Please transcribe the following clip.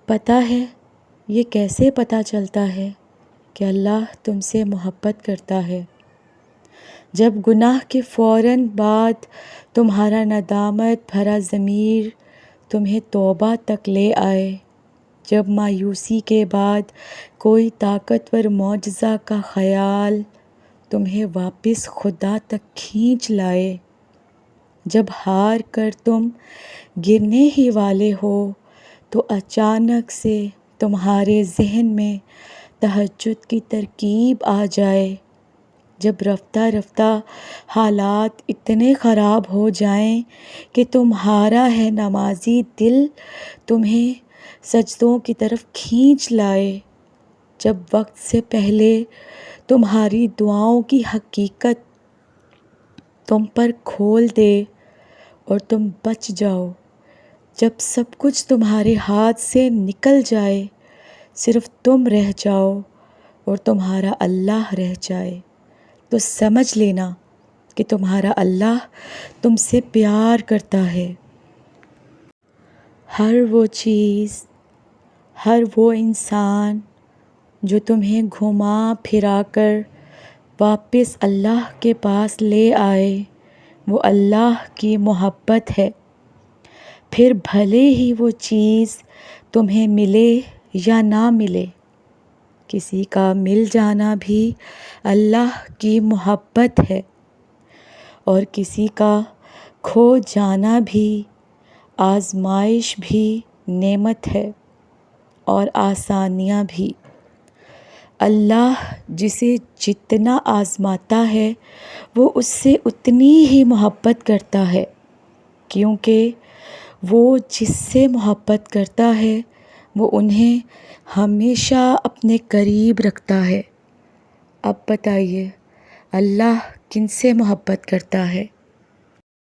پتہ ہے یہ کیسے پتہ چلتا ہے کہ اللہ تم سے محبت کرتا ہے؟ جب گناہ کے فوراً بعد تمہارا ندامت بھرا ضمیر تمہیں توبہ تک لے آئے، جب مایوسی کے بعد کوئی طاقتور معجزہ کا خیال تمہیں واپس خدا تک کھینچ لائے، جب ہار کر تم گرنے ہی والے ہو تو اچانک سے تمہارے ذہن میں تہجد کی ترکیب آ جائے، جب رفتہ رفتہ حالات اتنے خراب ہو جائیں کہ تمہارا ہے نمازی دل تمہیں سجدوں کی طرف کھینچ لائے، جب وقت سے پہلے تمہاری دعاؤں کی حقیقت تم پر کھول دے اور تم بچ جاؤ، جب سب کچھ تمہارے ہاتھ سے نکل جائے، صرف تم رہ جاؤ اور تمہارا اللہ رہ جائے، تو سمجھ لینا کہ تمہارا اللہ تم سے پیار کرتا ہے۔ ہر وہ چیز، ہر وہ انسان جو تمہیں گھما پھرا کر واپس اللہ کے پاس لے آئے، وہ اللہ کی محبت ہے، پھر بھلے ہی وہ چیز تمہیں ملے یا نہ ملے۔ کسی کا مل جانا بھی اللہ کی محبت ہے، اور کسی کا کھو جانا بھی آزمائش بھی نعمت ہے اور آسانیاں بھی۔ اللہ جسے جتنا آزماتا ہے وہ اس سے اتنی ہی محبت کرتا ہے، کیونکہ وہ جس سے محبت کرتا ہے وہ انہیں ہمیشہ اپنے قریب رکھتا ہے۔ اب بتائیے اللہ کن سے محبت کرتا ہے؟